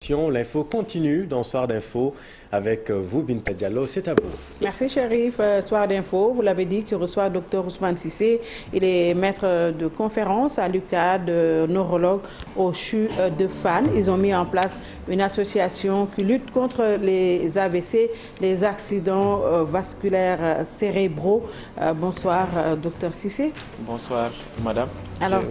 L'info continue dans Soir d'Info avec vous, Binta Diallo. C'est à vous. Merci, Chérif. Soir d'Info, vous l'avez dit, qui reçoit Dr Ousmane Cissé. Il est maître de conférence à l'UCAD, neurologue au CHU de Fann. Ils ont mis en place une association qui lutte contre les AVC, les accidents vasculaires cérébraux. Bonsoir, Dr Cissé. Bonsoir, madame. Alors,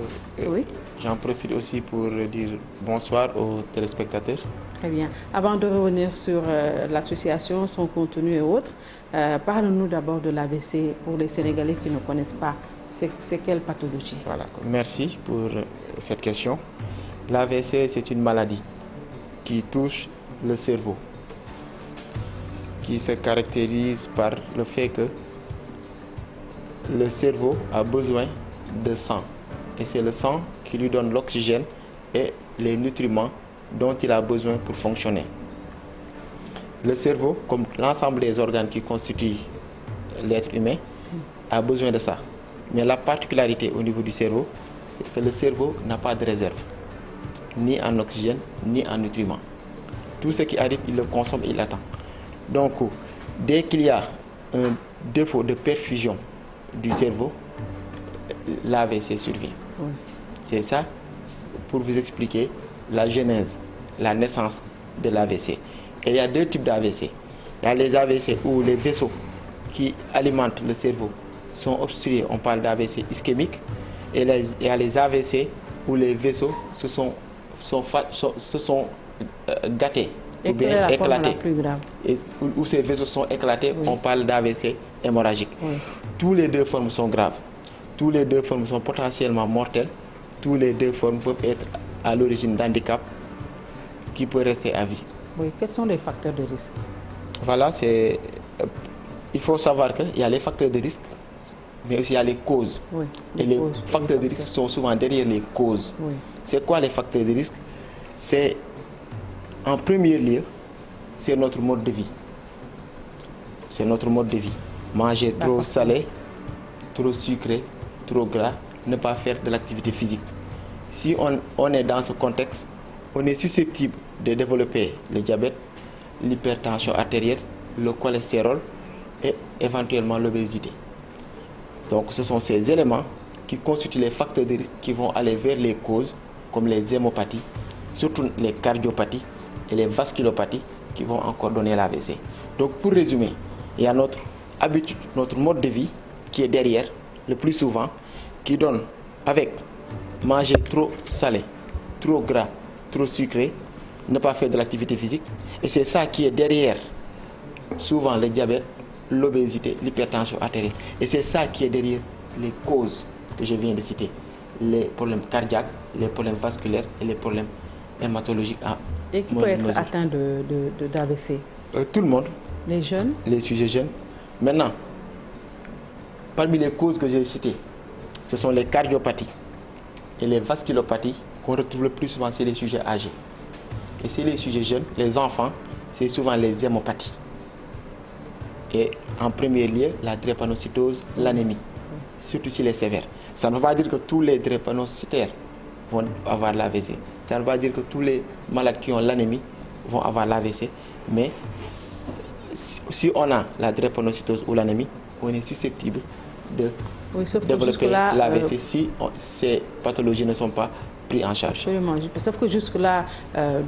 oui. J'en profite aussi pour dire bonsoir aux téléspectateurs. Très bien. Avant de revenir sur l'association, son contenu et autres, parle-nous d'abord de l'AVC pour les Sénégalais qui ne connaissent pas. C'est quelle pathologie? Voilà. Merci pour cette question. L'AVC, c'est une maladie qui touche le cerveau, qui se caractérise par le fait que le cerveau a besoin de sang. Et c'est le sang qui lui donne l'oxygène et les nutriments dont il a besoin pour fonctionner. Le cerveau, comme l'ensemble des organes qui constituent l'être humain, a besoin de ça. Mais la particularité au niveau du cerveau, c'est que le cerveau n'a pas de réserve, ni en oxygène, ni en nutriments. Tout ce qui arrive, il le consomme et il attend. Donc, dès qu'il y a un défaut de perfusion du cerveau, l'AVC survient. Oui. C'est ça, pour vous expliquer la genèse, la naissance de l'AVC. Et il y a deux types d'AVC. Il y a les AVC où les vaisseaux qui alimentent le cerveau sont obstrués, on parle d'AVC ischémique. Et il y a les AVC où les vaisseaux se sont gâtés ou bien éclatés. Et où ces vaisseaux sont éclatés, oui. On parle d'AVC hémorragique. Oui. Tous les deux formes sont graves. Tous les deux formes sont potentiellement mortelles. Tous les deux formes peuvent être à l'origine d'handicap qui peut rester à vie. Oui, quels sont les facteurs de risque? Voilà, il faut savoir qu'il y a les facteurs de risque, mais aussi il y a les causes. Oui, les facteurs de risque sont souvent derrière les causes. Oui. C'est quoi les facteurs de risque? C'est, en premier lieu, c'est notre mode de vie. C'est notre mode de vie. Manger trop salé, trop sucré, trop gras, ne pas faire de l'activité physique. Si on est dans ce contexte, on est susceptible de développer le diabète, l'hypertension artérielle, le cholestérol et éventuellement l'obésité. Donc ce sont ces éléments qui constituent les facteurs de risque qui vont aller vers les causes comme les hémopathies, surtout les cardiopathies et les vasculopathies qui vont encore donner l'AVC. Donc pour résumer, il y a notre habitude, notre mode de vie qui est derrière, le plus souvent, qui donne avec manger trop salé, trop gras, trop sucré, ne pas faire de l'activité physique. Et c'est ça qui est derrière souvent le diabète, l'obésité, l'hypertension artérielle. Et c'est ça qui est derrière les causes que je viens de citer. Les problèmes cardiaques, les problèmes vasculaires et les problèmes hématologiques. Et qui peut être atteint d'AVC? Tout le monde. Les jeunes? Les sujets jeunes. Maintenant, parmi les causes que j'ai citées, ce sont les cardiopathies et les vasculopathies qu'on retrouve le plus souvent chez les sujets âgés. Et chez les sujets jeunes, les enfants, c'est souvent les hémopathies. Et en premier lieu, la drépanocytose, l'anémie, surtout si les sévères. Ça ne veut pas dire que tous les drépanocytaires vont avoir l'AVC. Ça ne veut pas dire que tous les malades qui ont l'anémie vont avoir l'AVC. Mais si on a la drépanocytose ou l'anémie, on est susceptible de développer l'AVC si ces pathologies ne sont pas prises en charge. Absolument. Sauf que jusque-là,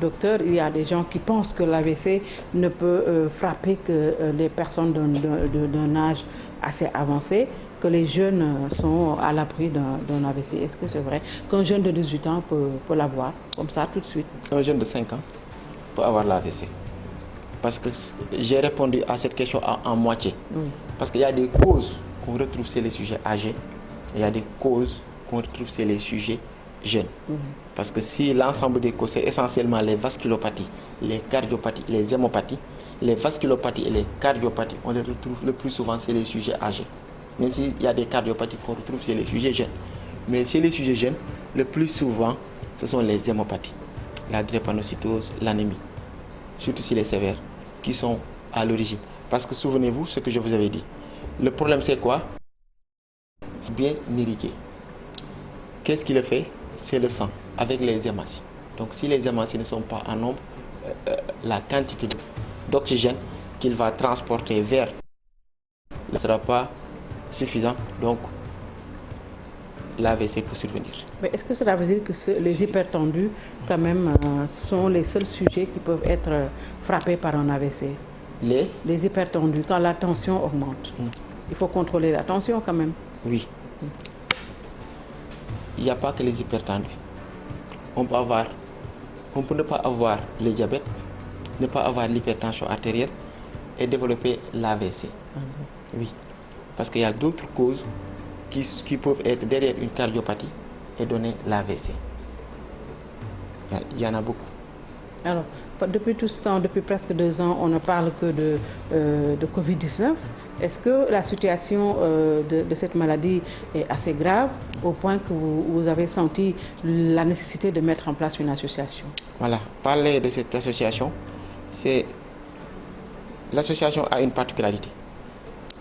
docteur, il y a des gens qui pensent que l'AVC ne peut frapper que les personnes d'un âge assez avancé, que les jeunes sont à l'abri d'un AVC. Est-ce que c'est vrai qu'un jeune de 18 ans peut l'avoir comme ça tout de suite? Un jeune de 5 ans peut avoir l'AVC. Parce que j'ai répondu à cette question en moitié. Oui. Parce qu'il y a des causes qu'on retrouve chez les sujets âgés, et il y a des causes qu'on retrouve chez les sujets jeunes. Mmh. Parce que si l'ensemble des causes, c'est essentiellement les vasculopathies, les cardiopathies, les hémopathies, les vasculopathies et les cardiopathies, on les retrouve le plus souvent chez les sujets âgés. Même s'il y a des cardiopathies qu'on retrouve chez les sujets jeunes. Mais chez les sujets jeunes, le plus souvent, ce sont les hémopathies, la drépanocytose, l'anémie, surtout si les sévères, qui sont à l'origine. Parce que souvenez-vous ce que je vous avais dit. Le problème, c'est quoi? C'est bien irrigué. Qu'est-ce qui le fait? C'est le sang, avec les hématies. Donc si les hématies ne sont pas en nombre, la quantité d'oxygène qu'il va transporter vers ne sera pas suffisant, donc l'AVC peut survenir. Mais est-ce que cela veut dire que les hypertendus, quand même, sont les seuls sujets qui peuvent être frappés par un AVC? Les hypertendus, quand la tension augmente. Il faut contrôler la tension quand même. Oui. Il n'y a pas que les hypertendus. On peut ne pas avoir le diabète, ne pas avoir l'hypertension artérielle et développer l'AVC. Oui. Parce qu'il y a d'autres causes qui peuvent être derrière une cardiopathie et donner l'AVC. Il y en a beaucoup. Alors, depuis tout ce temps, depuis presque 2 ans, on ne parle que de Covid-19. Est-ce que la situation de cette maladie est assez grave au point que vous avez senti la nécessité de mettre en place une association? Voilà, parler de cette association, l'association a une particularité.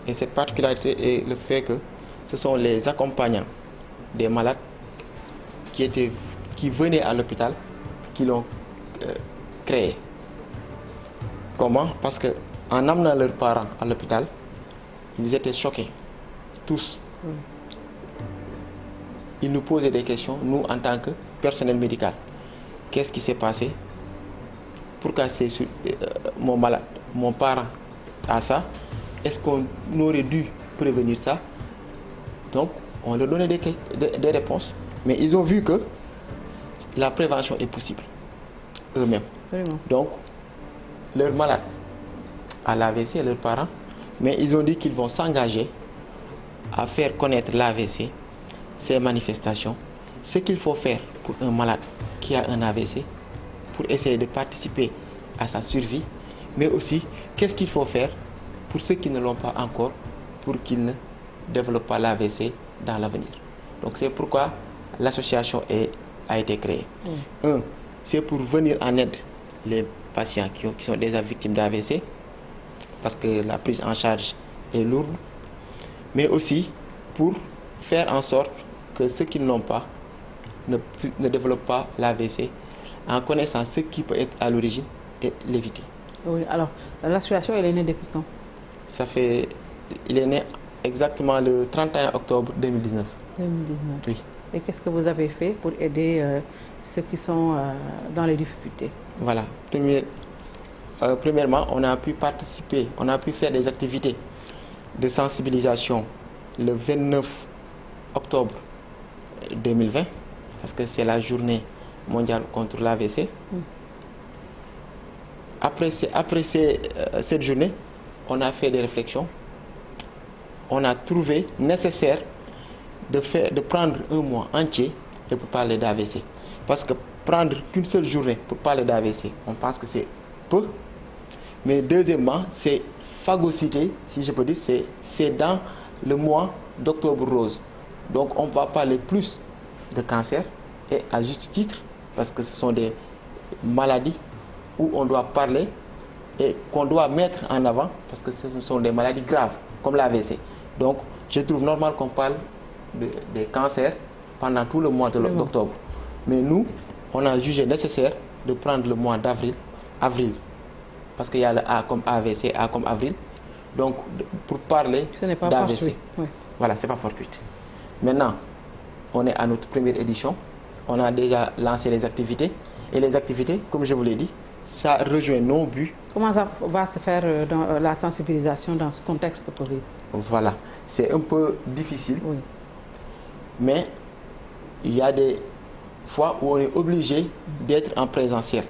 Et cette particularité est le fait que ce sont les accompagnants des malades qui venaient à l'hôpital qui l'ont créé. Comment? Parce qu'en amenant leurs parents à l'hôpital, ils étaient choqués, tous. Ils nous posaient des questions, nous en tant que personnel médical. Qu'est-ce qui s'est passé? Pourquoi c'est mon parent a ça? Est-ce qu'on aurait dû prévenir ça? Donc, on leur donnait des réponses, mais ils ont vu que la prévention est possible eux-mêmes. Donc, leurs malades à l'AVC, leurs parents, mais ils ont dit qu'ils vont s'engager à faire connaître l'AVC, ses manifestations, ce qu'il faut faire pour un malade qui a un AVC, pour essayer de participer à sa survie, mais aussi qu'est-ce qu'il faut faire pour ceux qui ne l'ont pas encore, pour qu'ils ne développent pas l'AVC dans l'avenir. Donc c'est pourquoi l'association a été créée. C'est pour venir en aide les patients qui sont déjà victimes d'AVC, parce que la prise en charge est lourde, mais aussi pour faire en sorte que ceux qui ne l'ont pas ne développent pas l'AVC en connaissant ce qui peut être à l'origine et l'éviter. Oui, alors l'association, elle est née depuis quand? Il est né exactement le 31 octobre 2019. 2019. Oui. Et qu'est-ce que vous avez fait pour aider ceux qui sont dans les difficultés? Voilà. Premièrement, on a pu participer, on a pu faire des activités de sensibilisation le 29 octobre 2020, parce que c'est la journée mondiale contre l'AVC. Après cette journée, on a fait des réflexions. On a trouvé nécessaire de prendre un mois entier pour parler d'AVC. Parce que prendre qu'une seule journée pour parler d'AVC, on pense que c'est peu. Mais deuxièmement, c'est phagocyté, si je peux dire, c'est dans le mois d'octobre rose. Donc on va parler plus de cancer, et à juste titre, parce que ce sont des maladies où on doit parler et qu'on doit mettre en avant, parce que ce sont des maladies graves, comme l'AVC. Donc je trouve normal qu'on parle des cancers pendant tout le mois d'octobre. Mais nous, on a jugé nécessaire de prendre le mois d'avril, parce qu'il y a le A comme AVC, A comme avril. Donc, pour parler d'AVC. Oui. Voilà, c'est pas fortuit. Maintenant, on est à notre première édition. On a déjà lancé les activités. Et les activités, comme je vous l'ai dit, ça rejoint nos buts. Comment ça va se faire dans la sensibilisation dans ce contexte de Covid? Voilà, c'est un peu difficile. Oui. Mais il y a des fois où on est obligé d'être en présentiel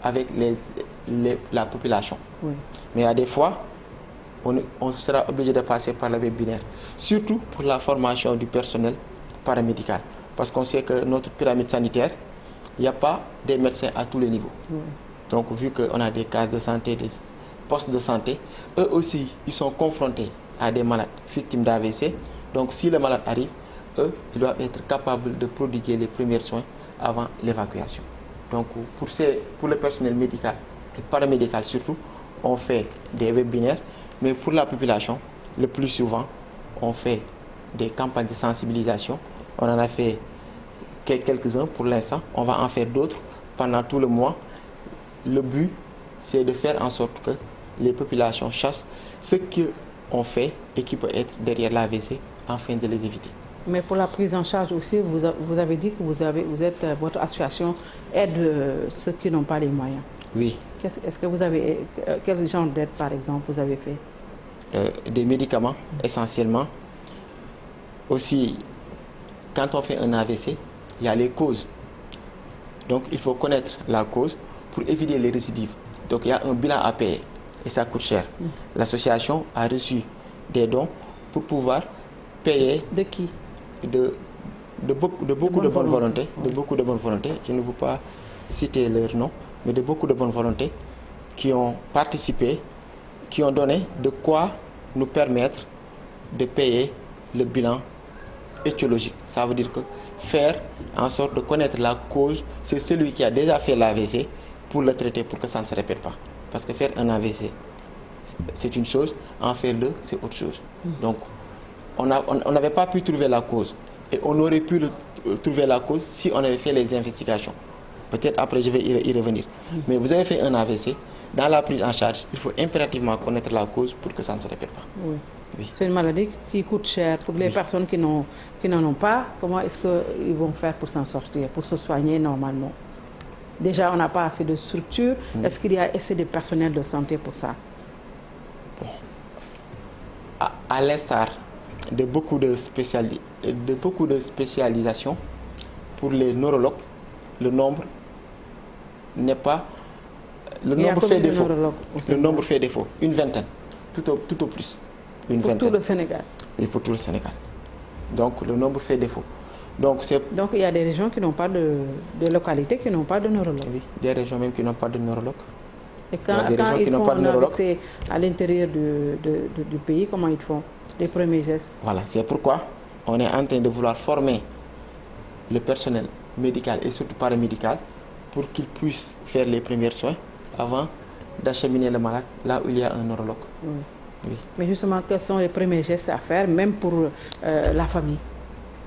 avec la population. Oui. Mais il y a des fois, on sera obligé de passer par le webinaire, surtout pour la formation du personnel paramédical. Parce qu'on sait que notre pyramide sanitaire, il n'y a pas des médecins à tous les niveaux. Oui. Donc, vu qu'on a des cases de santé, des postes de santé, eux aussi, ils sont confrontés à des malades victimes d'AVC. Donc, si le malade arrive, eux, ils doivent être capables de prodiguer les premiers soins avant l'évacuation. Donc, pour le personnel médical et paramédical surtout, on fait des webinaires. Mais pour la population, le plus souvent, on fait des campagnes de sensibilisation. On en a fait quelques-uns pour l'instant. On va en faire d'autres pendant tout le mois. le but, c'est de faire en sorte que les populations chassent ce qu'on fait et qui peut être derrière l'AVC afin de les éviter. Mais pour la prise en charge aussi, vous avez dit que votre association aide ceux qui n'ont pas les moyens. Oui. Est-ce que vous avez, quel genre d'aide par exemple vous avez fait? Des médicaments essentiellement. Aussi, quand on fait un AVC, il y a les causes. Donc il faut connaître la cause pour éviter les récidives. Donc il y a un bilan à payer et ça coûte cher. L'association a reçu des dons pour pouvoir payer. De qui? De beaucoup de bonnes volontés. De beaucoup de bonnes volontés. Je ne veux pas citer leur nom, mais de beaucoup de bonnes volontés qui ont participé, qui ont donné de quoi nous permettre de payer le bilan étiologique. Ça veut dire que faire en sorte de connaître la cause, c'est celui qui a déjà fait l'AVC pour le traiter, pour que ça ne se répète pas. Parce que faire un AVC, c'est une chose, en faire deux, c'est autre chose. Donc, on n'avait pas pu trouver la cause. Et on aurait pu trouver la cause si on avait fait les investigations. Peut-être après, je vais y revenir. Mais vous avez fait un AVC. Dans la prise en charge, il faut impérativement connaître la cause pour que ça ne se répète pas. Oui. Oui. C'est une maladie qui coûte cher. Pour les personnes qui n'en ont pas, comment est-ce qu'ils vont faire pour s'en sortir, pour se soigner normalement? Déjà, on n'a pas assez de structures. Est-ce qu'il y a assez de personnel de santé pour ça? Bon. À l'instar de beaucoup de spécialisations, pour les neurologues, le nombre n'est pas... Le nombre fait défaut. Le nombre fait défaut. Une vingtaine, tout au plus. Pour tout le Sénégal. Oui, pour tout le Sénégal. Donc le nombre fait défaut. Donc il y a des régions qui n'ont pas de localités qui n'ont pas de neurologue. Oui, des régions même qui n'ont pas de neurologue. Et quand ils font un AVC à l'intérieur du pays, comment ils font les premiers gestes? Voilà, c'est pourquoi on est en train de vouloir former le personnel médical et surtout paramédical pour qu'ils puissent faire les premiers soins avant d'acheminer le malade là où il y a un neurologue. Oui. Oui. Mais justement, quels sont les premiers gestes à faire, même pour la famille?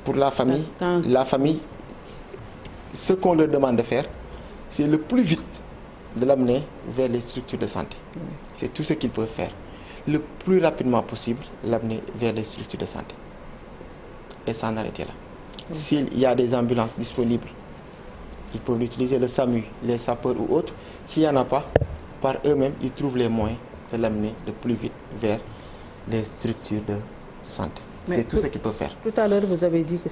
Pour la famille, ce qu'on leur demande de faire, c'est le plus vite de l'amener vers les structures de santé. Oui. C'est tout ce qu'ils peuvent faire. Le plus rapidement possible, l'amener vers les structures de santé. Et s'en arrêter là. Oui. S'il y a des ambulances disponibles, ils peuvent utiliser le SAMU, les sapeurs ou autres. S'il n'y en a pas, par eux-mêmes, ils trouvent les moyens de l'amener le plus vite vers les structures de santé. C'est tout ce qu'ils peuvent faire. Tout à l'heure, vous avez dit que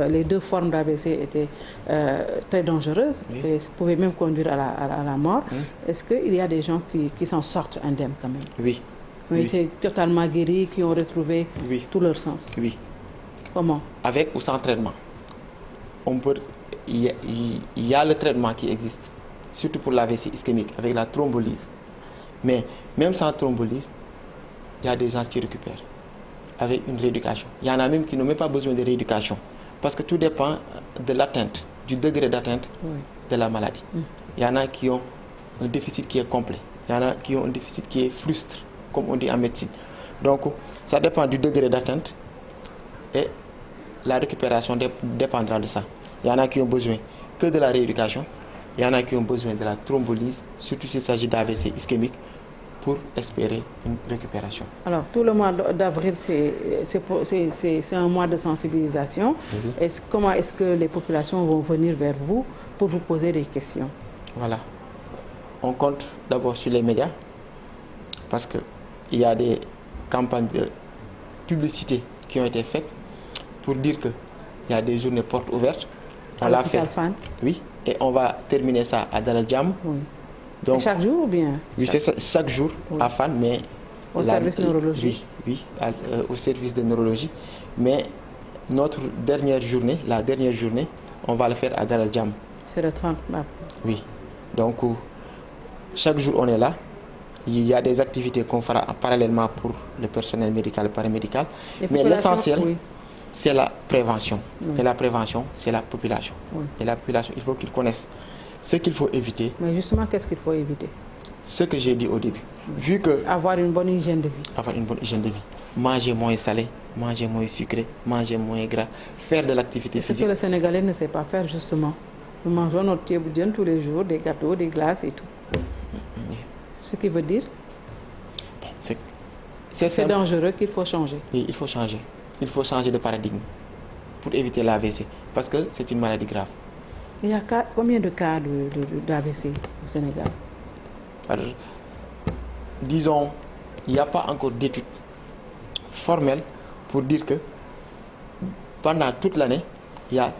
les deux formes d'AVC étaient très dangereuses et pouvaient même conduire à la mort. Est-ce qu'il y a des gens qui s'en sortent indemnes quand même? Oui. Oui. C'est totalement guéri, qui ont retrouvé tout leur sens. Oui. Comment? Avec ou sans traitement. Il y a le traitement qui existe, surtout pour l'AVC ischémique, avec la thrombolyse. Mais même sans thrombolyse, il y a des gens qui récupèrent avec une rééducation. Il y en a même qui n'ont même pas besoin de rééducation parce que tout dépend de l'atteinte, du degré d'atteinte de la maladie. Il y en a qui ont un déficit qui est complet. Il y en a qui ont un déficit qui est frustre, comme on dit en médecine. Donc, ça dépend du degré d'atteinte et la récupération dépendra de ça. Il y en a qui ont besoin que de la rééducation. Il y en a qui ont besoin de la thrombolyse, surtout s'il s'agit d'AVC ischémique, pour espérer une récupération. Alors, tout le mois d'avril, c'est un mois de sensibilisation. Comment est-ce que les populations vont venir vers vous pour vous poser des questions? Voilà. On compte d'abord sur les médias, parce qu'il y a des campagnes de publicité qui ont été faites pour dire qu'il y a des journées portes ouvertes. On l'a fait. Oui. Et on va terminer ça à Dalal Jamm. Oui. Donc, chaque jour ou bien? Oui, c'est chaque jour à Fann, mais... Au service neurologie? Oui, au service de neurologie. Mais notre dernière journée, la dernière journée, on va le faire à Dalal Jamm. C'est le 30 mars. Oui. Donc, chaque jour, on est là. Il y a des activités qu'on fera parallèlement pour le personnel médical et paramédical. Mais l'essentiel... c'est la prévention. Et la prévention, c'est la population. Et la population, il faut qu'ils connaissent ce qu'il faut éviter. Mais justement, qu'est-ce qu'il faut éviter? Ce que j'ai dit au début. Vu que avoir une bonne hygiène de vie. Avoir une bonne hygiène de vie. Manger moins salé, manger moins sucré, manger moins gras, faire de l'activité physique. Ce que le Sénégalais ne sait pas faire, justement. Nous mangeons notre thieboudienne tous les jours, des gâteaux, des glaces et tout. Ce qui veut dire c'est dangereux, qu'il faut changer. Oui, il faut changer. Il faut changer de paradigme pour éviter l'AVC, parce que c'est une maladie grave. Il y a combien de cas d'AVC au Sénégal? Alors, disons, il n'y a pas encore d'études formelles pour dire que pendant toute l'année, il y a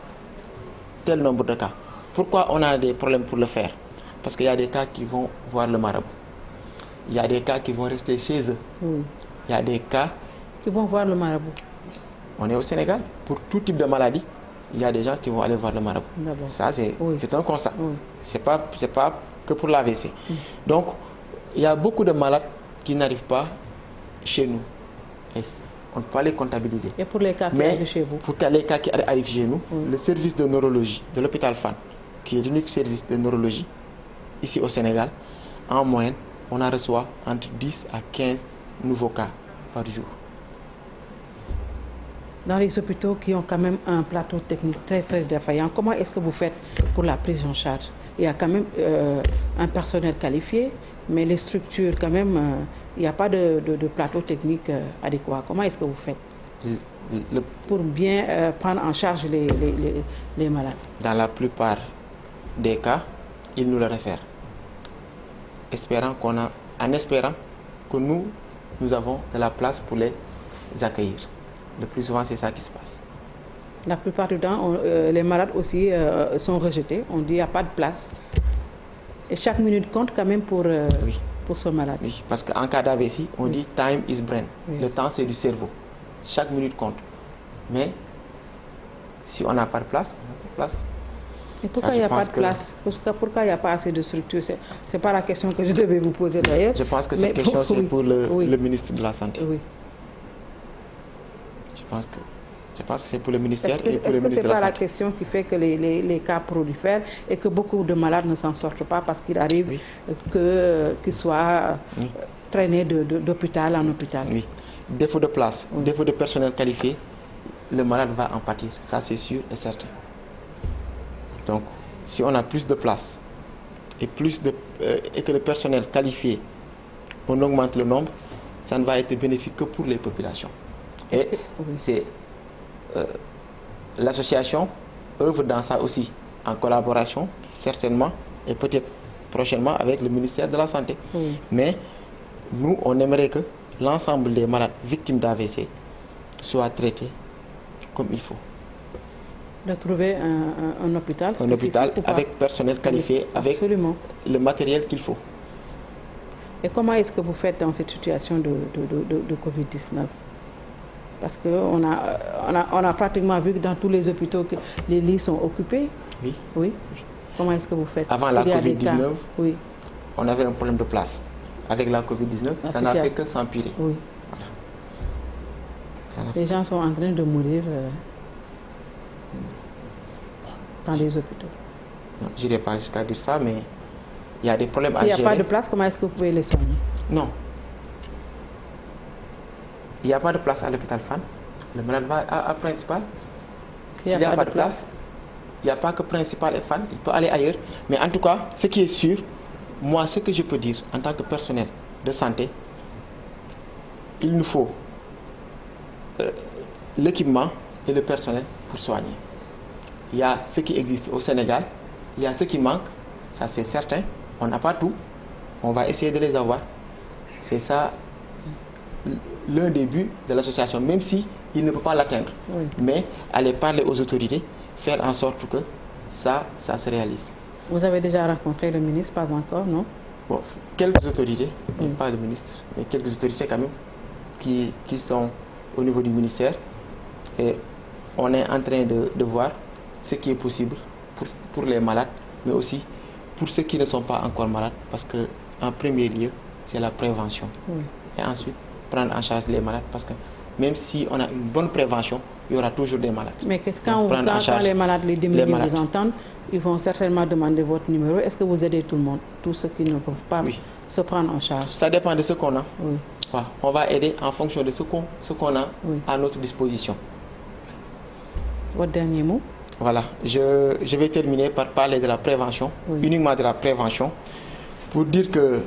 tel nombre de cas. Pourquoi on a des problèmes pour le faire? Parce qu'il y a des cas qui vont voir le marabout. Il y a des cas qui vont rester chez eux. Oui. Il y a des cas qui vont voir le marabout. On est au Sénégal. Pour tout type de maladie, il y a des gens qui vont aller voir le marabout. Ça, c'est un constat. Oui. C'est pas que pour l'AVC. Donc, il y a beaucoup de malades qui n'arrivent pas chez nous. Et on ne peut pas les comptabiliser. Et pour les cas qui arrivent chez vous? Pour les cas qui arrivent chez nous, le service de neurologie de l'hôpital Fann, qui est l'unique service de neurologie ici au Sénégal, en moyenne, on en reçoit entre 10 à 15 nouveaux cas par jour. Dans les hôpitaux qui ont quand même un plateau technique très très défaillant, comment est-ce que vous faites pour la prise en charge? Il y a quand même un personnel qualifié, mais les structures quand même, il n'y a pas de plateau technique adéquat. Comment est-ce que vous faites pour bien prendre en charge les malades? Dans la plupart des cas, ils nous le réfèrent, en espérant que nous avons de la place pour les accueillir. Le plus souvent, c'est ça qui se passe. La plupart du temps, les malades aussi sont rejetés. On dit qu'il n'y a pas de place. Et chaque minute compte quand même pour ce malade. Oui, parce qu'en cas d'AVC, on dit time is brain. Oui. Le temps, c'est du cerveau. Chaque minute compte. Mais si on n'a pas de place, on n'a pas de place. Et pourquoi il n'y a pas de place? Pourquoi il n'y a pas assez de structure? Ce n'est pas la question que je devais vous poser d'ailleurs. Je pense que cette question, c'est pour le ministre de la Santé. Oui. Je pense que c'est pour le ministère et pour le ministre de la Santé. Est-ce que ce n'est pas la question qui fait que les cas prolifèrent et que beaucoup de malades ne s'en sortent pas parce qu'il arrive qu'ils soient traînés d'hôpital en hôpital? Oui. Défaut de place, défaut de personnel qualifié, le malade va en pâtir. Ça, c'est sûr et certain. Donc, si on a plus de place et que le personnel qualifié, on augmente le nombre, ça ne va être bénéfique que pour les populations. Et c'est l'association œuvre dans ça aussi, en collaboration, certainement, et peut-être prochainement avec le ministère de la Santé. Oui. Mais nous, on aimerait que l'ensemble des malades victimes d'AVC soient traités comme il faut. De trouver un hôpital. Un hôpital avec personnel qualifié, avec le matériel qu'il faut. Et comment est-ce que vous faites dans cette situation de Covid-19? Parce qu'on a pratiquement vu que dans tous les hôpitaux, que les lits sont occupés. Oui. Oui. Comment est-ce que vous faites? Avant la Covid-19, on avait un problème de place. Avec la Covid-19, ça n'a fait que s'empirer. Oui. Voilà. Les gens sont en train de mourir dans les hôpitaux. Je n'irai pas jusqu'à dire ça, mais il y a des problèmes à gérer. S'il n'y a pas de place, comment est-ce que vous pouvez les soigner? Non. Il n'y a pas de place à l'hôpital Fann. Le malade va à Principal. S'il n'y a pas de place, il n'y a pas que Principal et Fann. Il peut aller ailleurs. Mais en tout cas, ce qui est sûr, moi, ce que je peux dire en tant que personnel de santé, il nous faut l'équipement et le personnel pour soigner. Il y a ce qui existe au Sénégal, il y a ce qui manque, ça c'est certain. On n'a pas tout, on va essayer de les avoir. C'est ça l'un des buts de l'association, même si il ne peut pas l'atteindre. Oui. Mais aller parler aux autorités, faire en sorte que ça se réalise. Vous avez déjà rencontré le ministre, pas encore, non? Bon, quelques autorités, pas le ministre, mais quelques autorités quand même, qui sont au niveau du ministère. Et on est en train de voir ce qui est possible pour les malades, mais aussi pour ceux qui ne sont pas encore malades, parce qu'en premier lieu, c'est la prévention. Oui. Et ensuite, prendre en charge les malades, parce que même si on a une bonne prévention, il y aura toujours des malades. Mais quand les malades, les démunis vous entendent, ils vont certainement demander votre numéro. Est-ce que vous aidez tout le monde, tous ceux qui ne peuvent pas se prendre en charge? Ça dépend de ce qu'on a. Oui. Ouais, on va aider en fonction de ce qu'on a à notre disposition. Votre dernier mot? Voilà, je vais terminer par parler de la prévention, uniquement de la prévention, pour dire que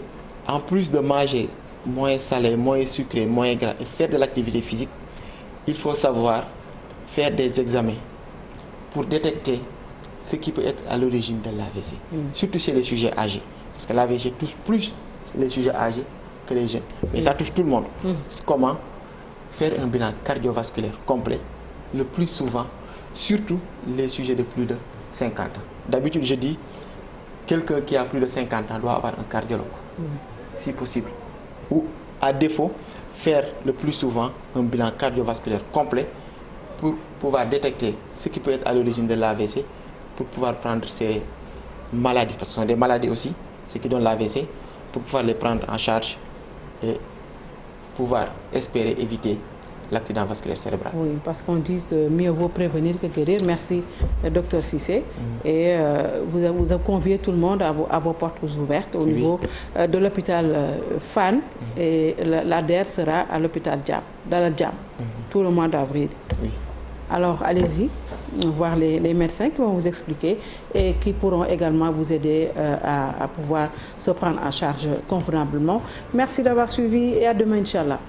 en plus de manger moins salé, moins sucré, moins gras et faire de l'activité physique, il faut savoir faire des examens pour détecter ce qui peut être à l'origine de l'AVC, surtout chez les sujets âgés, parce que l'AVC touche plus les sujets âgés que les jeunes, mais ça touche tout le monde. Comment faire un bilan cardiovasculaire complet le plus souvent, surtout les sujets de plus de 50 ans. D'habitude, je dis, quelqu'un qui a plus de 50 ans doit avoir un cardiologue, si possible. Ou, à défaut, faire le plus souvent un bilan cardiovasculaire complet pour pouvoir détecter ce qui peut être à l'origine de l'AVC, pour pouvoir prendre ces maladies, parce que ce sont des maladies aussi, ce qui donne l'AVC, pour pouvoir les prendre en charge et pouvoir espérer éviter l'accident vasculaire cérébral. Oui, parce qu'on dit que mieux vaut prévenir que guérir. Merci, Dr Cissé. Et vous avez convié tout le monde à vos portes ouvertes au niveau de l'hôpital Fann. Et l'ADER sera à l'hôpital Dalal Jamm, tout le mois d'avril. Alors, allez-y, voir les médecins qui vont vous expliquer et qui pourront également vous aider à pouvoir se prendre en charge convenablement. Merci d'avoir suivi et à demain, Inch'Allah.